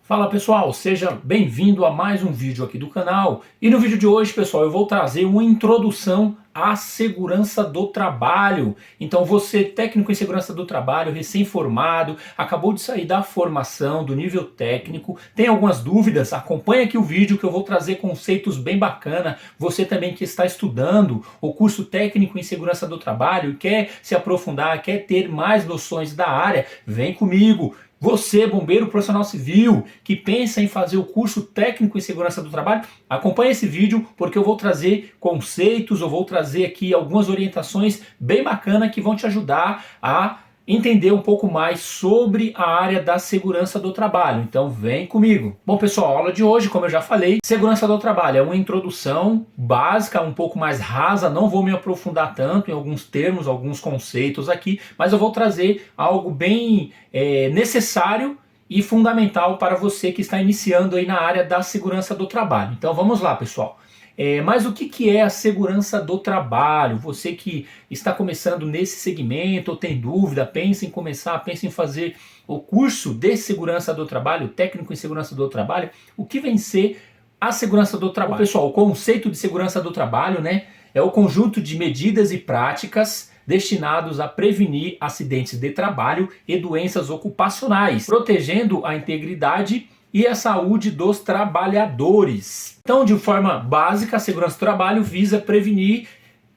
Fala pessoal, seja bem-vindo a mais um vídeo aqui do canal. E no vídeo de hoje, pessoal, eu vou trazer uma introdução à segurança do trabalho. Então você, técnico em segurança do trabalho, recém-formado, acabou de sair da formação, do nível técnico, tem algumas dúvidas? Acompanha aqui o vídeo que eu vou trazer conceitos bem bacana. Você também que está estudando o curso técnico em segurança do trabalho, quer se aprofundar, quer ter mais noções da área, vem comigo. Você, bombeiro profissional civil, que pensa em fazer o curso técnico em segurança do trabalho, acompanhe esse vídeo porque eu vou trazer conceitos, eu vou trazer aqui algumas orientações bem bacanas que vão te ajudar a entender um pouco mais sobre a área da segurança do trabalho. Então vem comigo. Bom pessoal, a aula de hoje, como eu já falei, segurança do trabalho é uma introdução básica, um pouco mais rasa, não vou me aprofundar tanto em alguns termos, alguns conceitos aqui, mas eu vou trazer algo bem necessário e fundamental para você que está iniciando aí na área da segurança do trabalho. Então vamos lá pessoal. Mas o que é a segurança do trabalho? Você que está começando nesse segmento ou tem dúvida, pensa em começar, pensa em fazer o curso de segurança do trabalho, técnico em segurança do trabalho, o que vem ser a segurança do trabalho? Bom, pessoal, o conceito de segurança do trabalho, né, é o conjunto de medidas e práticas destinados a prevenir acidentes de trabalho e doenças ocupacionais, protegendo a integridade e a saúde dos trabalhadores. Então, de forma básica, a segurança do trabalho visa prevenir,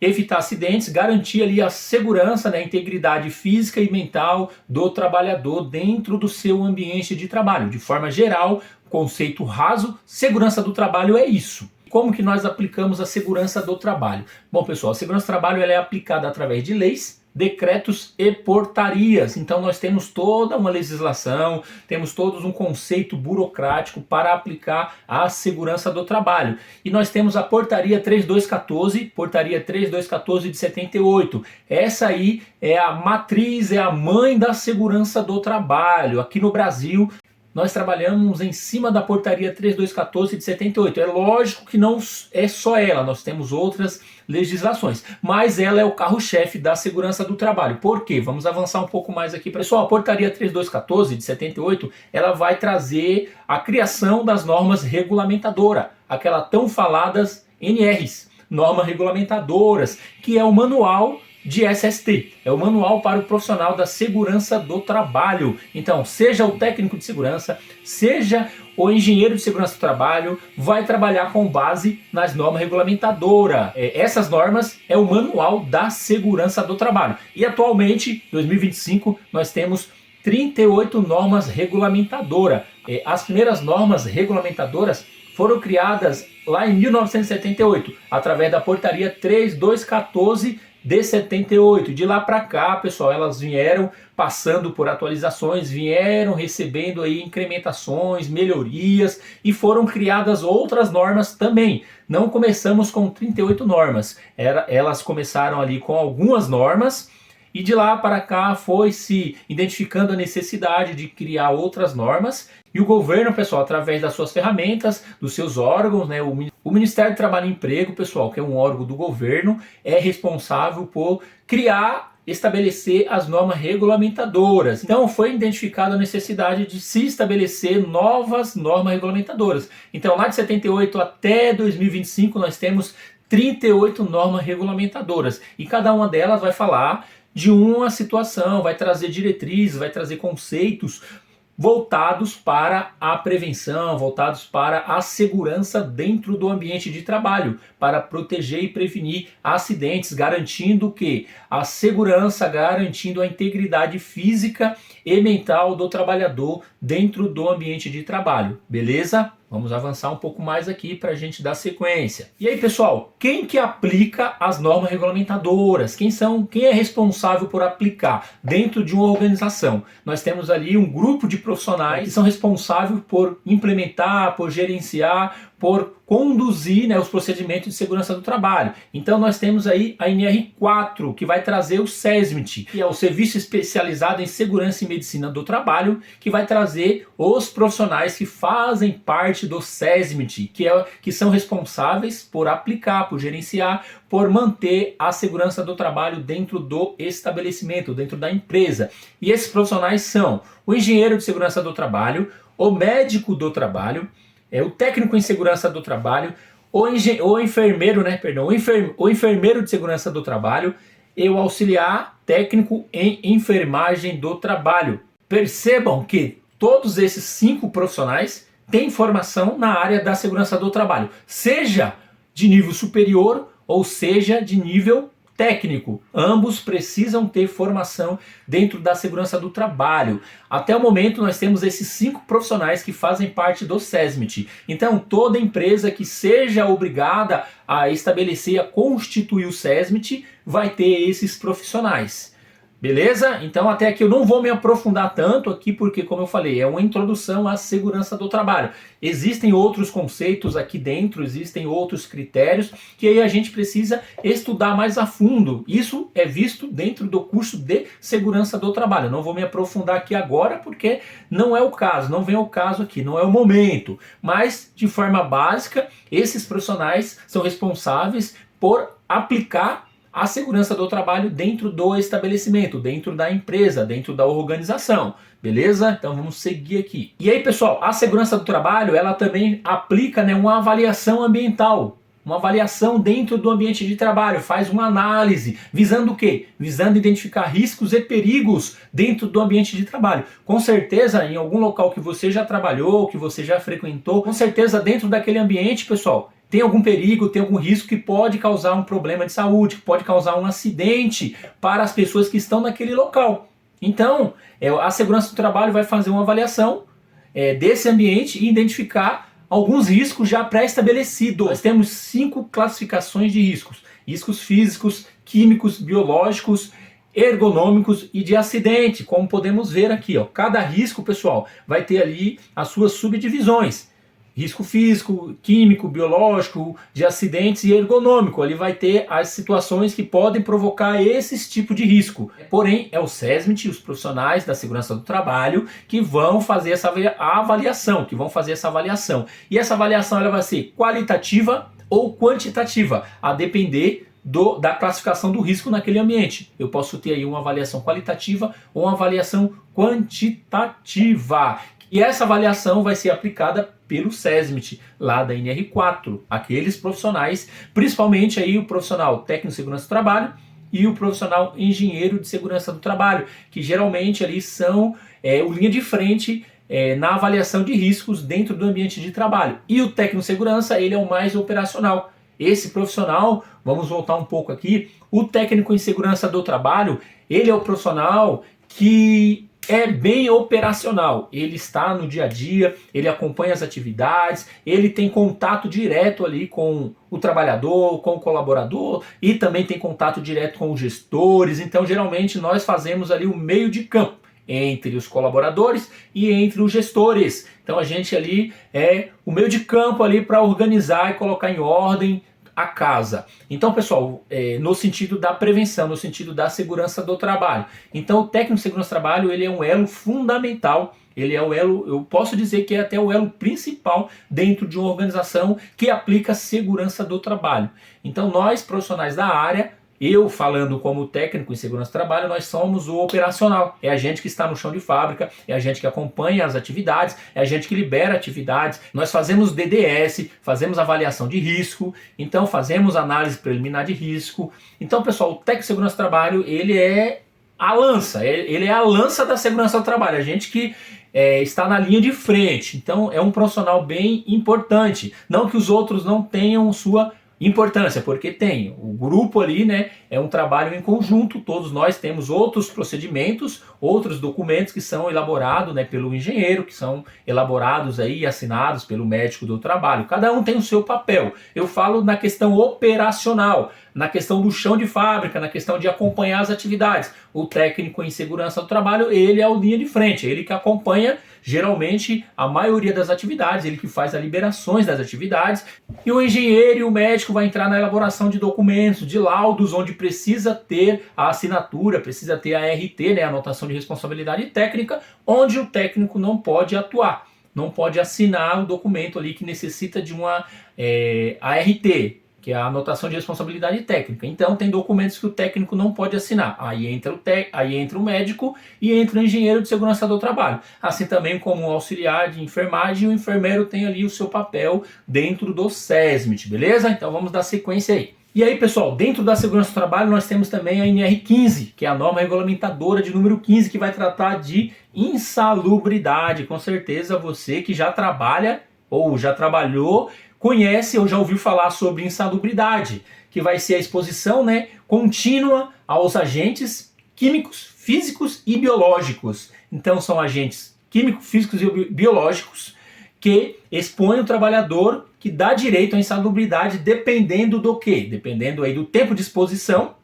evitar acidentes, garantir ali a segurança, né, a integridade física e mental do trabalhador dentro do seu ambiente de trabalho. De forma geral, conceito raso, segurança do trabalho é isso. Como que nós aplicamos a segurança do trabalho? Bom, pessoal, a segurança do trabalho ela é aplicada através de leis, decretos e portarias. Então nós temos toda uma legislação, temos todos um conceito burocrático para aplicar a segurança do trabalho. E nós temos a portaria 3214, portaria 3214 de 78. Essa aí é a matriz, é a mãe da segurança do trabalho. Aqui no Brasil, nós trabalhamos em cima da portaria 3214 de 78. É lógico que não é só ela, nós temos outras legislações, mas ela é o carro-chefe da segurança do trabalho. Por quê? Vamos avançar um pouco mais aqui. Pessoal, a portaria 3214 de 78, ela vai trazer a criação das normas regulamentadoras, aquelas tão faladas NRs, normas regulamentadoras, que é o manual de SST, é o manual para o profissional da segurança do trabalho. Então, seja o técnico de segurança, seja o engenheiro de segurança do trabalho, vai trabalhar com base nas normas regulamentadoras. Essas normas é o manual da segurança do trabalho. E atualmente, 2025, nós temos 38 normas regulamentadoras. As primeiras normas regulamentadoras foram criadas lá em 1978, através da portaria 3214 de 78. De lá para cá, pessoal, elas vieram passando por atualizações, vieram recebendo aí incrementações, melhorias e foram criadas outras normas também. Não começamos com 38 normas, elas começaram ali com algumas normas e de lá para cá foi se identificando a necessidade de criar outras normas. E o governo, pessoal, através das suas ferramentas, dos seus órgãos, né, o Ministério do Trabalho e Emprego, pessoal, que é um órgão do governo, é responsável por criar, estabelecer as normas regulamentadoras. Então foi identificada a necessidade de se estabelecer novas normas regulamentadoras. Então lá de 78 até 2025 nós temos 38 normas regulamentadoras e cada uma delas vai falar de uma situação, vai trazer diretrizes, vai trazer conceitos voltados para a prevenção, voltados para a segurança dentro do ambiente de trabalho, para proteger e prevenir acidentes, garantindo que a segurança, garantindo a integridade física e mental do trabalhador dentro do ambiente de trabalho, beleza? Vamos avançar um pouco mais aqui para a gente dar sequência. E aí, pessoal, quem que aplica as normas regulamentadoras? Quem é responsável por aplicar dentro de uma organização? Nós temos ali um grupo de profissionais que são responsáveis por implementar, por gerenciar, por conduzir, né, os procedimentos de segurança do trabalho. Então nós temos aí a NR4, que vai trazer o SESMIT, que é o Serviço Especializado em Segurança e Medicina do Trabalho, que vai trazer os profissionais que fazem parte do SESMIT, que são responsáveis por aplicar, por gerenciar, por manter a segurança do trabalho dentro do estabelecimento, dentro da empresa. E esses profissionais são o engenheiro de segurança do trabalho, o médico do trabalho, o técnico em segurança do trabalho, o enfermeiro, né, perdão, o enfermeiro de segurança do trabalho e o auxiliar técnico em enfermagem do trabalho. Percebam que todos esses 5 profissionais têm formação na área da segurança do trabalho, seja de nível superior ou seja de nível técnico. Ambos precisam ter formação dentro da segurança do trabalho. Até o momento nós temos esses 5 profissionais que fazem parte do SESMIT. Então toda empresa que seja obrigada a estabelecer, a constituir o SESMIT, vai ter esses profissionais. Beleza? Então até aqui eu não vou me aprofundar tanto aqui porque, como eu falei, é uma introdução à segurança do trabalho. Existem outros conceitos aqui dentro, existem outros critérios que aí a gente precisa estudar mais a fundo. Isso é visto dentro do curso de segurança do trabalho. Eu não vou me aprofundar aqui agora porque não é o caso, não vem ao caso aqui, não é o momento. Mas, de forma básica, esses profissionais são responsáveis por aplicar a segurança do trabalho dentro do estabelecimento, dentro da empresa, dentro da organização, beleza? Então vamos seguir aqui. E aí, pessoal, a segurança do trabalho, ela também aplica, né, uma avaliação ambiental, uma avaliação dentro do ambiente de trabalho, faz uma análise, visando o quê? Visando identificar riscos e perigos dentro do ambiente de trabalho. Com certeza, em algum local que você já trabalhou, que você já frequentou, com certeza dentro daquele ambiente, pessoal, tem algum perigo, tem algum risco que pode causar um problema de saúde, que pode causar um acidente para as pessoas que estão naquele local. Então, a segurança do trabalho vai fazer uma avaliação desse ambiente e identificar alguns riscos já pré-estabelecidos. Nós temos 5 classificações de riscos. Riscos físicos, químicos, biológicos, ergonômicos e de acidente, como podemos ver aqui. Cada risco, pessoal, vai ter ali as suas subdivisões. Risco físico, químico, biológico, de acidentes e ergonômico. Ali vai ter as situações que podem provocar esses tipos de risco. Porém, é o SESMIT, os profissionais da segurança do trabalho, que vão fazer essa avaliação, E essa avaliação ela vai ser qualitativa ou quantitativa, a depender da classificação do risco naquele ambiente. Eu posso ter aí uma avaliação qualitativa ou uma avaliação quantitativa. E essa avaliação vai ser aplicada pelo SESMIT, lá da NR4, aqueles profissionais, principalmente aí o profissional técnico de segurança do trabalho e o profissional engenheiro de segurança do trabalho, que geralmente ali são o linha de frente na avaliação de riscos dentro do ambiente de trabalho. E o técnico de segurança, ele é o mais operacional. Esse profissional, vamos voltar um pouco aqui, o técnico em segurança do trabalho, ele é o profissional que é bem operacional, ele está no dia a dia, ele acompanha as atividades, ele tem contato direto ali com o trabalhador, com o colaborador e também tem contato direto com os gestores. Então geralmente nós fazemos ali o meio de campo entre os colaboradores e entre os gestores. Então a gente ali é o meio de campo ali para organizar e colocar em ordem a casa. Então, pessoal, no sentido da prevenção, no sentido da segurança do trabalho. Então, o técnico de segurança do trabalho, ele é um elo fundamental, ele é o elo, eu posso dizer que é até o elo principal dentro de uma organização que aplica segurança do trabalho. Então, nós, profissionais da área, eu falando como técnico em segurança do trabalho, nós somos o operacional. É a gente que está no chão de fábrica, é a gente que acompanha as atividades, é a gente que libera atividades. Nós fazemos DDS, fazemos avaliação de risco, então fazemos análise preliminar de risco. Então, pessoal, o técnico de segurança do trabalho, ele é a lança, ele é a lança da segurança do trabalho, a gente que está na linha de frente. Então, é um profissional bem importante. Não que os outros não tenham sua importância, porque tem o grupo ali, né, é um trabalho em conjunto, todos nós temos outros procedimentos, outros documentos que são elaborados, né, pelo engenheiro, que são elaborados aí e assinados pelo médico do trabalho. Cada um tem o seu papel. Eu falo na questão operacional, na questão do chão de fábrica, na questão de acompanhar as atividades. O técnico em segurança do trabalho, ele é o linha de frente, ele que acompanha geralmente a maioria das atividades, ele que faz as liberações das atividades, e o engenheiro e o médico vai entrar na elaboração de documentos, de laudos, onde precisa ter a assinatura, precisa ter a RT, né, a anotação de responsabilidade técnica, onde o técnico não pode atuar, não pode assinar o documento ali que necessita de uma ART, que é a anotação de responsabilidade técnica. Então tem documentos que o técnico não pode assinar. Aí entra o médico e entra o engenheiro de segurança do trabalho. Assim também como o auxiliar de enfermagem, o enfermeiro tem ali o seu papel dentro do SESMIT, beleza? Então vamos dar sequência aí. E aí, pessoal, dentro da segurança do trabalho nós temos também a NR15, que é a norma regulamentadora de número 15, que vai tratar de insalubridade. Com certeza você que já trabalha ou já trabalhou, conhece ou já ouviu falar sobre insalubridade, que vai ser a exposição, né, contínua aos agentes químicos, físicos e biológicos. Então são agentes químicos, físicos e biológicos que expõem o trabalhador, que dá direito à insalubridade dependendo do quê? Dependendo aí do tempo de exposição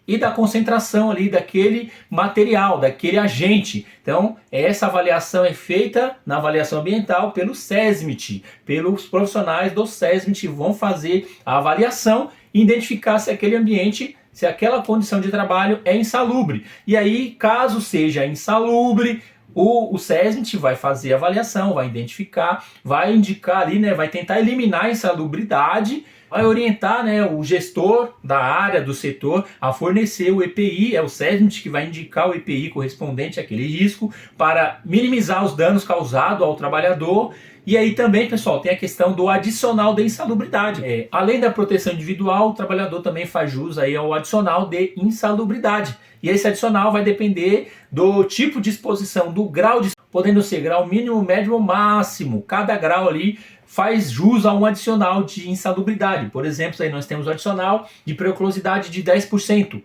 e da concentração ali daquele material, daquele agente. Então, essa avaliação é feita na avaliação ambiental pelo SESMIT, pelos profissionais do SESMIT vão fazer a avaliação e identificar se aquele ambiente, se aquela condição de trabalho é insalubre. E aí, caso seja insalubre, o SESMIT vai fazer a avaliação, vai identificar, vai indicar ali, né, vai tentar eliminar a insalubridade, vai orientar, né, o gestor da área, do setor, a fornecer o EPI, é o SESMIT que vai indicar o EPI correspondente àquele risco para minimizar os danos causados ao trabalhador. E aí também, pessoal, tem a questão do adicional de insalubridade. Além da proteção individual, o trabalhador também faz jus aí ao adicional de insalubridade. E esse adicional vai depender do tipo de exposição, do grau de, podendo ser grau mínimo, médio ou máximo. Cada grau ali faz jus a um adicional de insalubridade. Por exemplo, aí nós temos o adicional de periculosidade de 10%.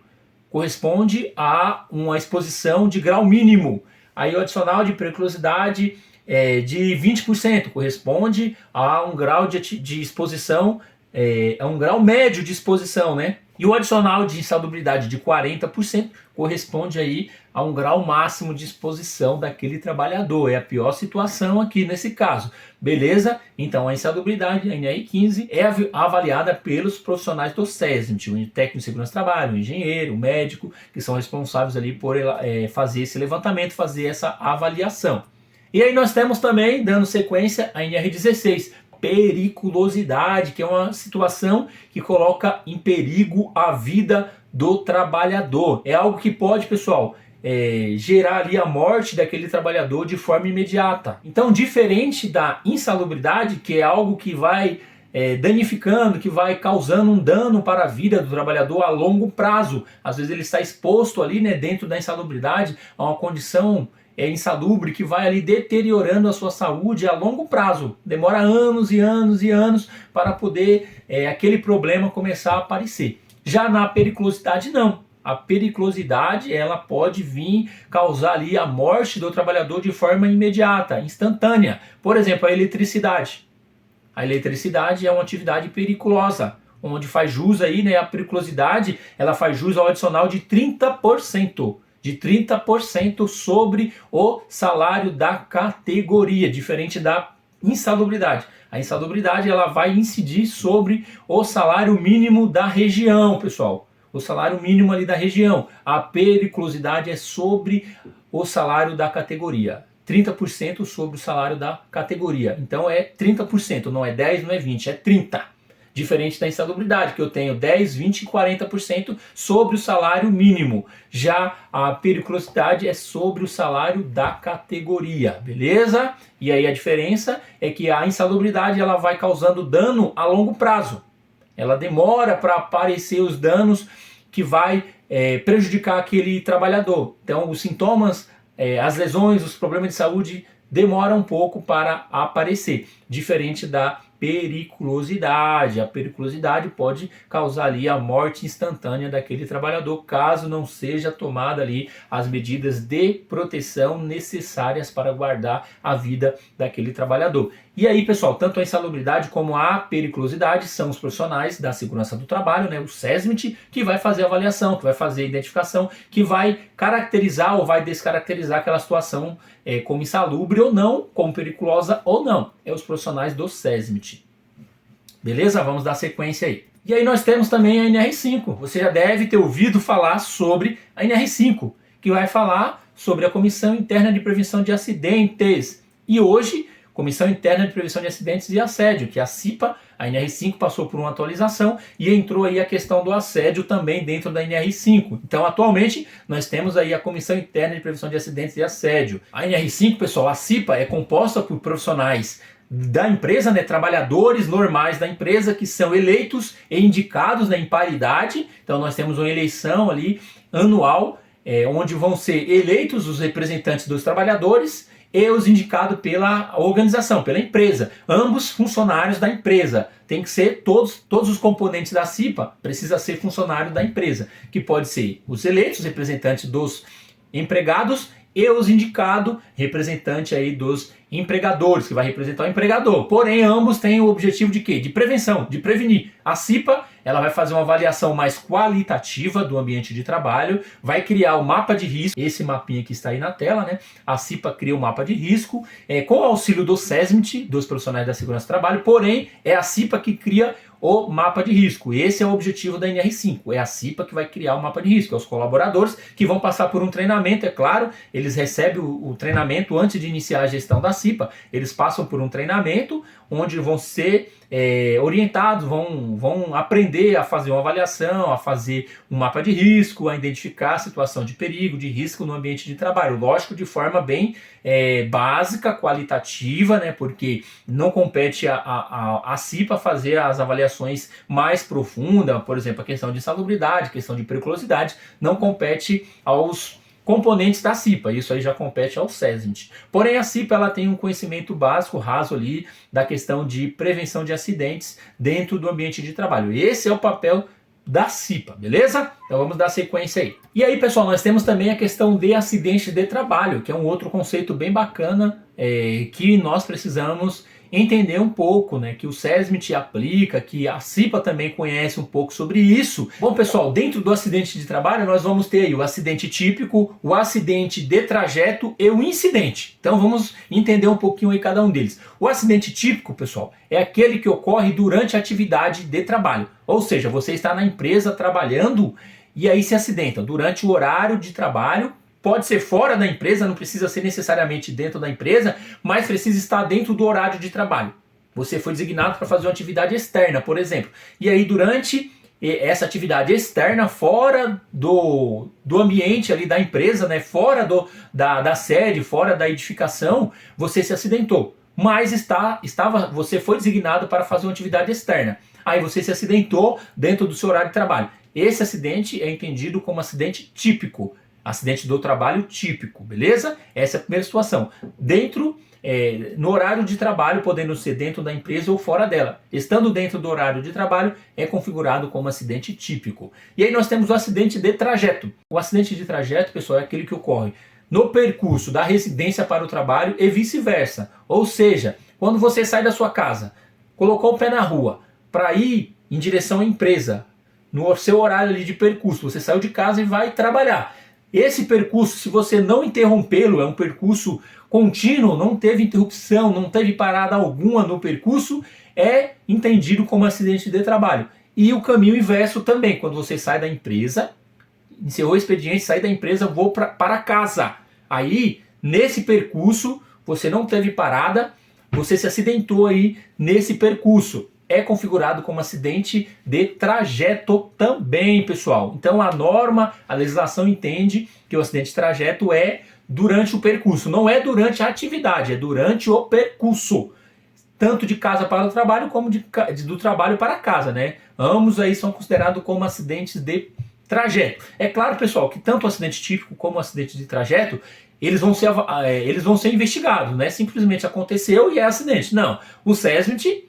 Corresponde a uma exposição de grau mínimo. Aí o adicional de periculosidade de 20%, corresponde a um grau de exposição, a um grau médio de exposição, né? E o adicional de insalubridade de 40% corresponde aí a um grau máximo de exposição daquele trabalhador. É a pior situação aqui nesse caso. Beleza? Então a insalubridade, a NR15, é avaliada pelos profissionais do SESMIT, o técnico de segurança do trabalho, o engenheiro, o médico, que são responsáveis ali por fazer esse levantamento, fazer essa avaliação. E aí nós temos também, dando sequência, a NR16, periculosidade, que é uma situação que coloca em perigo a vida do trabalhador. É algo que pode, pessoal, gerar ali a morte daquele trabalhador de forma imediata. Então, diferente da insalubridade, que é algo que vai danificando, que vai causando um dano para a vida do trabalhador a longo prazo. Às vezes ele está exposto ali, né, dentro da insalubridade a uma condição insalubre que vai ali deteriorando a sua saúde a longo prazo. Demora anos e anos e anos para poder aquele problema começar a aparecer. Já na periculosidade não. A periculosidade ela pode vir causar ali a morte do trabalhador de forma imediata, instantânea. Por exemplo, a eletricidade. A eletricidade é uma atividade periculosa, onde faz jus aí, né, a periculosidade, ela faz jus ao adicional de 30%. De 30% sobre o salário da categoria, diferente da insalubridade. A insalubridade ela vai incidir sobre o salário mínimo da região, pessoal. O salário mínimo ali da região. A periculosidade é sobre o salário da categoria. 30% sobre o salário da categoria. Então é 30%, não é 10, não é 20, é 30%. Diferente da insalubridade, que eu tenho 10, 20 e 40% sobre o salário mínimo. Já a periculosidade é sobre o salário da categoria, beleza? E aí a diferença é que a insalubridade ela vai causando dano a longo prazo. Ela demora para aparecer os danos que vai prejudicar aquele trabalhador. Então os sintomas, as lesões, os problemas de saúde demoram um pouco para aparecer. Diferente da periculosidade. A periculosidade pode causar ali a morte instantânea daquele trabalhador, caso não seja tomada ali as medidas de proteção necessárias para guardar a vida daquele trabalhador. E aí, pessoal, tanto a insalubridade como a periculosidade são os profissionais da segurança do trabalho, né, o SESMIT, que vai fazer a avaliação, que vai fazer a identificação, que vai caracterizar ou vai descaracterizar aquela situação como insalubre ou não, como periculosa ou não. É os profissionais do SESMIT. Beleza? Vamos dar sequência aí. E aí nós temos também a NR5. Você já deve ter ouvido falar sobre a NR5, que vai falar sobre a Comissão Interna de Prevenção de Acidentes. E hoje, Comissão Interna de Prevenção de Acidentes e Assédio, que a CIPA, a NR5 passou por uma atualização e entrou aí a questão do assédio também dentro da NR5. Então, atualmente, nós temos aí a Comissão Interna de Prevenção de Acidentes e Assédio. A NR5, pessoal, a CIPA é composta por profissionais da empresa, né, trabalhadores normais da empresa que são eleitos e indicados, né, em paridade. Então nós temos uma eleição ali anual, onde vão ser eleitos os representantes dos trabalhadores e os indicados pela organização, pela empresa, ambos funcionários da empresa. Tem que ser todos os componentes da CIPA, precisa ser funcionário da empresa, que pode ser os eleitos, representantes dos empregados, e os indicados, representante aí dos empregadores, que vai representar o empregador. Porém, ambos têm o objetivo de quê? De prevenção, de prevenir. A CIPA, ela vai fazer uma avaliação mais qualitativa do ambiente de trabalho, vai criar o mapa de risco, esse mapinha que está aí na tela, né? A CIPA cria o mapa de risco, com o auxílio do SESMIT, dos profissionais da segurança do trabalho, porém, é a CIPA que cria o mapa de risco. Esse é o objetivo da NR5, é a CIPA que vai criar o mapa de risco, é os colaboradores que vão passar por um treinamento, é claro, eles recebem o treinamento antes de iniciar a gestão da CIPA, eles passam por um treinamento onde vão ser orientados, vão aprender a fazer uma avaliação, a fazer um mapa de risco, a identificar a situação de perigo, de risco no ambiente de trabalho. Lógico, de forma bem básica, qualitativa, né, porque não compete a CIPA fazer as avaliações mais profundas, por exemplo, a questão de insalubridade, questão de periculosidade, não compete aos componentes da CIPA, isso aí já compete ao SESMIT. Porém, a CIPA ela tem um conhecimento básico, raso ali, da questão de prevenção de acidentes dentro do ambiente de trabalho. Esse é o papel da CIPA, beleza? Então vamos dar sequência aí. E aí, pessoal, nós temos também a questão de acidente de trabalho, que é um outro conceito bem bacana, que nós precisamos entender um pouco, né, que o SESMIT aplica, que a CIPA também conhece um pouco sobre isso. Bom, pessoal, dentro do acidente de trabalho nós vamos ter aí o acidente típico, o acidente de trajeto e o incidente. Então vamos entender um pouquinho aí cada um deles. O acidente típico, pessoal, é aquele que ocorre durante a atividade de trabalho. Ou seja, você está na empresa trabalhando e aí se acidenta durante o horário de trabalho. Pode ser fora da empresa, não precisa ser necessariamente dentro da empresa, mas precisa estar dentro do horário de trabalho. Você foi designado para fazer uma atividade externa, por exemplo. E aí, durante essa atividade externa, fora do ambiente ali da empresa, né, fora da sede, fora da edificação, você se acidentou. Mas você foi designado para fazer uma atividade externa. Aí você se acidentou dentro do seu horário de trabalho. Esse acidente é entendido como acidente típico. Acidente do trabalho típico, beleza? Essa é a primeira situação. No horário de trabalho, podendo ser dentro da empresa ou fora dela. Estando dentro do horário de trabalho, é configurado como acidente típico. E aí nós temos o acidente de trajeto. O acidente de trajeto, pessoal, é aquele que ocorre no percurso da residência para o trabalho e vice-versa. Ou seja, quando você sai da sua casa, colocou o pé na rua para ir em direção à empresa, no seu horário ali de percurso, você saiu de casa e vai trabalhar. Esse percurso, se você não interrompê-lo, é um percurso contínuo, não teve interrupção, não teve parada alguma no percurso, é entendido como acidente de trabalho. E o caminho inverso também, quando você sai da empresa, encerrou o expediente, sai da empresa, vou para casa. Aí, nesse percurso, você não teve parada, você se acidentou aí nesse percurso. É configurado como acidente de trajeto também, pessoal. Então a norma, a legislação entende que o acidente de trajeto é durante o percurso. Não é durante a atividade, é durante o percurso. Tanto de casa para o trabalho, como do trabalho para casa, né? Ambos aí são considerados como acidentes de trajeto. É claro, pessoal, que tanto o acidente típico como o acidente de trajeto, eles vão ser investigados, né? Simplesmente aconteceu e é acidente. Não, o SESMIT,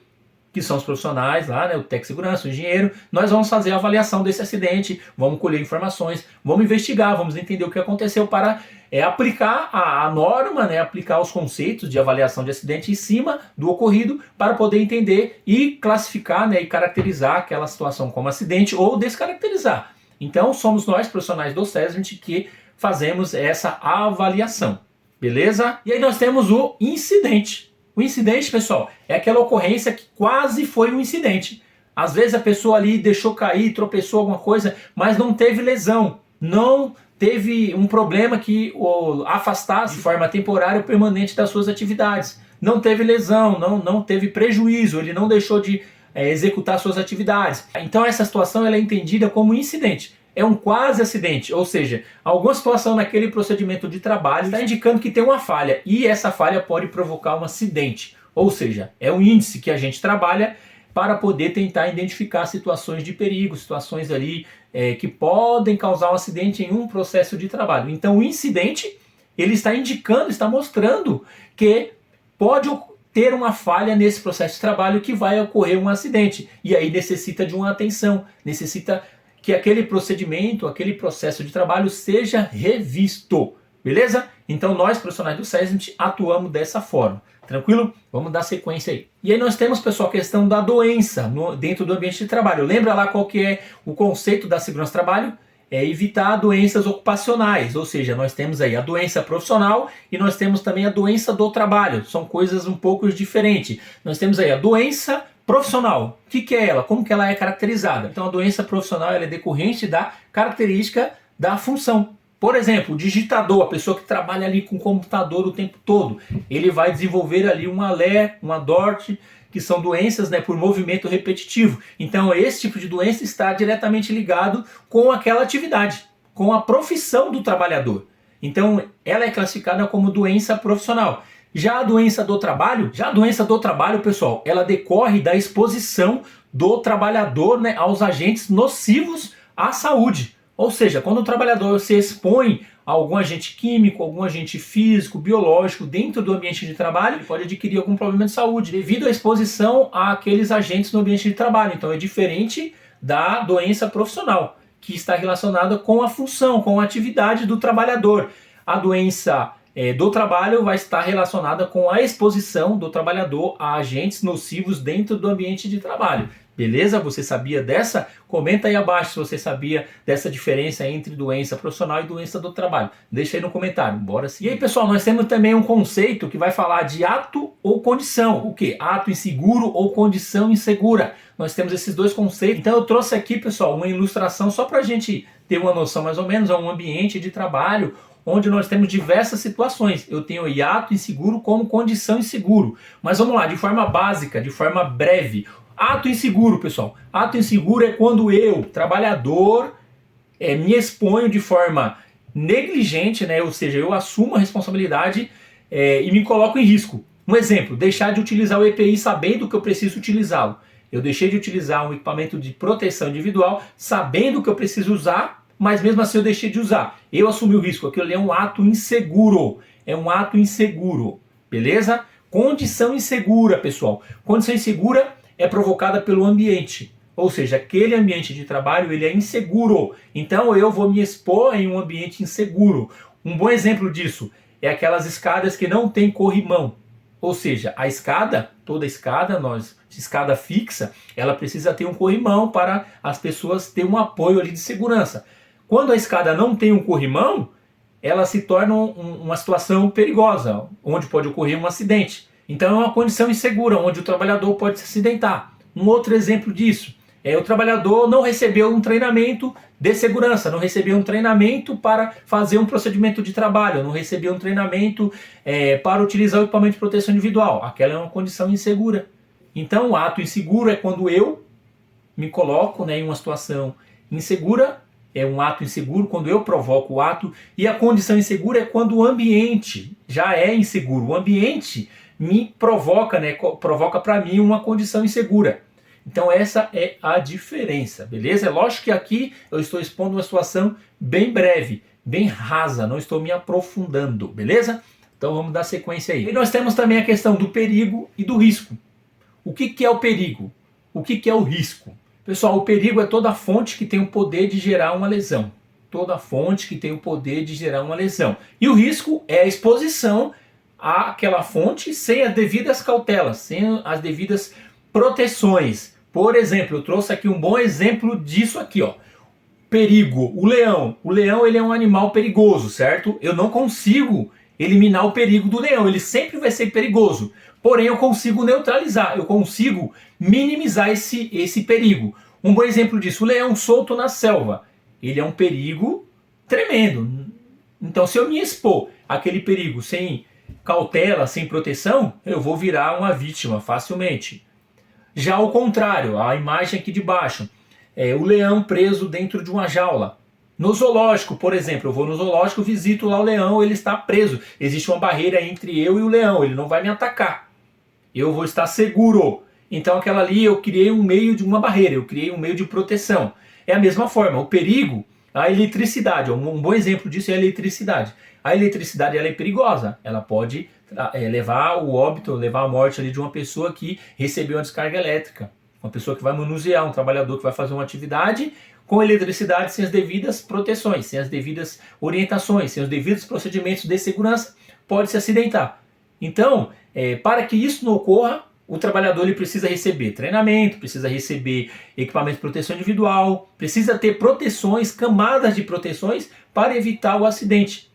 que são os profissionais lá, né, o técnico de segurança, o engenheiro, nós vamos fazer a avaliação desse acidente, vamos colher informações, vamos investigar, vamos entender o que aconteceu para aplicar a norma, né, aplicar os conceitos de avaliação de acidente em cima do ocorrido para poder entender e classificar, né, e caracterizar aquela situação como acidente ou descaracterizar. Então somos nós, profissionais do SESMIT, que fazemos essa avaliação, beleza? E aí nós temos o incidente. O incidente, pessoal, é aquela ocorrência que quase foi um incidente. Às vezes a pessoa ali deixou cair, tropeçou alguma coisa, mas não teve lesão, não teve um problema que o afastasse de forma temporária ou permanente das suas atividades. não teve lesão, não teve prejuízo, ele não deixou de executar suas atividades. Então essa situação ela é entendida como incidente. É um quase acidente, ou seja, alguma situação naquele procedimento de trabalho está indicando que tem uma falha e essa falha pode provocar um acidente. Ou seja, é um índice que a gente trabalha para poder tentar identificar situações de perigo, situações ali que podem causar um acidente em um processo de trabalho. Então o incidente ele está indicando, está mostrando que pode ter uma falha nesse processo de trabalho que vai ocorrer um acidente. E aí necessita de uma atenção, necessita que aquele procedimento, aquele processo de trabalho seja revisto, beleza? Então nós, profissionais do SESMIT, atuamos dessa forma, tranquilo? Vamos dar sequência aí. E aí nós temos, pessoal, a questão da doença dentro do ambiente de trabalho. Lembra lá qual que é o conceito da segurança do trabalho? É evitar doenças ocupacionais, ou seja, nós temos aí a doença profissional e nós temos também a doença do trabalho, são coisas um pouco diferentes. Nós temos aí a doença profissional. O que é ela? Como que ela é caracterizada? Então a doença profissional ela é decorrente da característica da função. Por exemplo, o digitador, a pessoa que trabalha ali com o computador o tempo todo, ele vai desenvolver ali uma LE, uma DORT, que são doenças, né, por movimento repetitivo. Então esse tipo de doença está diretamente ligado com aquela atividade, com a profissão do trabalhador. Então ela é classificada como doença profissional. Já a doença do trabalho, pessoal, ela decorre da exposição do trabalhador, né, aos agentes nocivos à saúde. Ou seja, quando o trabalhador se expõe a algum agente químico, algum agente físico, biológico dentro do ambiente de trabalho, ele pode adquirir algum problema de saúde devido à exposição àqueles agentes no ambiente de trabalho. Então é diferente da doença profissional, que está relacionada com a função, com a atividade do trabalhador. A doença do trabalho vai estar relacionada com a exposição do trabalhador a agentes nocivos dentro do ambiente de trabalho. Beleza? Você sabia dessa? Comenta aí abaixo se você sabia dessa diferença entre doença profissional e doença do trabalho. Deixa aí no comentário. Bora seguir. E aí, pessoal, nós temos também um conceito que vai falar de ato ou condição. O que? Ato inseguro ou condição insegura. Nós temos esses dois conceitos. Então eu trouxe aqui, pessoal, uma ilustração só para a gente ter uma noção mais ou menos. É um ambiente de trabalho onde nós temos diversas situações. Eu tenho o ato inseguro como condição inseguro. Mas vamos lá, de forma básica, de forma breve. Ato inseguro, pessoal. Ato inseguro é quando eu, trabalhador, me exponho de forma negligente, né? Ou seja, eu assumo a responsabilidade e me coloco em risco. Um exemplo, deixar de utilizar o EPI sabendo que eu preciso utilizá-lo. Eu deixei de utilizar um equipamento de proteção individual sabendo que eu preciso usar, mas mesmo assim eu deixei de usar. Eu assumi o risco. Aquilo ali é um ato inseguro. É um ato inseguro. Beleza? Condição insegura, pessoal. Condição insegura é provocada pelo ambiente, ou seja, aquele ambiente de trabalho ele é inseguro, então eu vou me expor em um ambiente inseguro. Um bom exemplo disso é aquelas escadas que não tem corrimão, ou seja, a escada, toda escada, escada fixa, ela precisa ter um corrimão para as pessoas terem um apoio ali de segurança. Quando a escada não tem um corrimão, ela se torna uma situação perigosa, onde pode ocorrer um acidente. Então é uma condição insegura, onde o trabalhador pode se acidentar. Um outro exemplo disso é o trabalhador não recebeu um treinamento de segurança, não recebeu um treinamento para fazer um procedimento de trabalho, não recebeu um treinamento para utilizar o equipamento de proteção individual. Aquela é uma condição insegura. Então o ato inseguro é quando eu me coloco, né, em uma situação insegura, é um ato inseguro quando eu provoco o ato, e a condição insegura é quando o ambiente já é inseguro. O ambiente me provoca, né, provoca para mim uma condição insegura. Então essa é a diferença, beleza? É lógico que aqui eu estou expondo uma situação bem breve, bem rasa, não estou me aprofundando, beleza? Então vamos dar sequência aí. E nós temos também a questão do perigo e do risco. O que é o perigo? O que é o risco? Pessoal, o perigo é toda fonte que tem o poder de gerar uma lesão. Toda fonte que tem o poder de gerar uma lesão. E o risco é a exposição àquela fonte sem as devidas cautelas, sem as devidas proteções. Por exemplo, eu trouxe aqui um bom exemplo disso aqui, ó. Perigo, o leão. O leão ele é um animal perigoso, certo? Eu não consigo eliminar o perigo do leão, ele sempre vai ser perigoso. Porém, eu consigo neutralizar, eu consigo minimizar esse perigo. Um bom exemplo disso, o leão solto na selva. Ele é um perigo tremendo. Então, se eu me expor àquele perigo sem cautela, sem proteção, eu vou virar uma vítima facilmente. Já ao contrário, a imagem aqui de baixo, o leão preso dentro de uma jaula. No zoológico, por exemplo, eu vou no zoológico, visito lá o leão, ele está preso. Existe uma barreira entre eu e o leão, ele não vai me atacar. Eu vou estar seguro. Então aquela ali eu criei um meio de uma barreira, eu criei um meio de proteção. É a mesma forma, o perigo, a eletricidade, um bom exemplo disso é a eletricidade. A eletricidade ela é perigosa, ela pode levar ao óbito, levar à morte ali de uma pessoa que recebeu uma descarga elétrica. Uma pessoa que vai manusear, um trabalhador que vai fazer uma atividade com eletricidade sem as devidas proteções, sem as devidas orientações, sem os devidos procedimentos de segurança, pode se acidentar. Então, para que isso não ocorra, o trabalhador ele precisa receber treinamento, precisa receber equipamento de proteção individual, precisa ter proteções, camadas de proteções para evitar o acidente.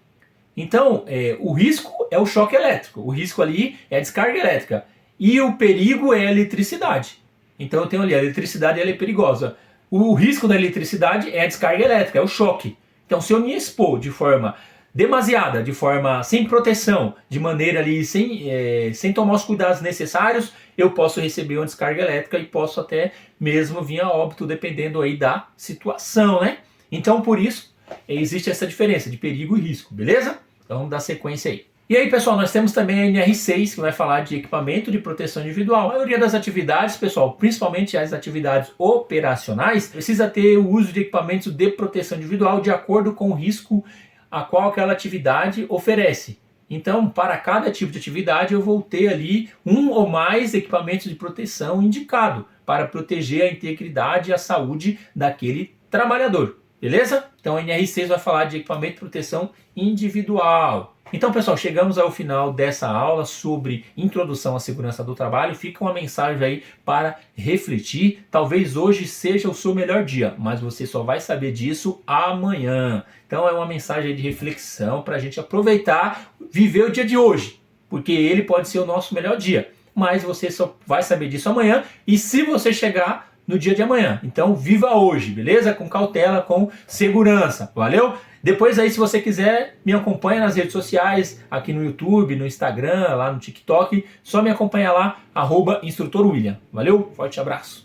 Então, o risco é o choque elétrico, o risco ali é a descarga elétrica e o perigo é a eletricidade. Então eu tenho ali, a eletricidade ela é perigosa. O risco da eletricidade é a descarga elétrica, é o choque. Então se eu me expor de forma demasiada, de forma sem proteção, de maneira ali sem tomar os cuidados necessários, eu posso receber uma descarga elétrica e posso até mesmo vir a óbito, dependendo aí da situação, né? Então por isso existe essa diferença de perigo e risco, beleza? Então vamos dar sequência aí. E aí, pessoal, nós temos também a NR6, que vai falar de equipamento de proteção individual. A maioria das atividades, pessoal, principalmente as atividades operacionais, precisa ter o uso de equipamentos de proteção individual de acordo com o risco a qual aquela atividade oferece. Então, para cada tipo de atividade, eu vou ter ali um ou mais equipamentos de proteção indicado para proteger a integridade e a saúde daquele trabalhador. Beleza? Então a NR6 vai falar de equipamento de proteção individual. Então, pessoal, chegamos ao final dessa aula sobre introdução à segurança do trabalho. Fica uma mensagem aí para refletir. Talvez hoje seja o seu melhor dia, mas você só vai saber disso amanhã. Então é uma mensagem de reflexão para a gente aproveitar, viver o dia de hoje, porque ele pode ser o nosso melhor dia, mas você só vai saber disso amanhã. E se você chegar no dia de amanhã, então viva hoje, beleza? Com cautela, com segurança, valeu? Depois aí, se você quiser, me acompanha nas redes sociais, aqui no YouTube, no Instagram, lá no TikTok, só me acompanha lá, @instrutorwilliam. Valeu? Forte abraço!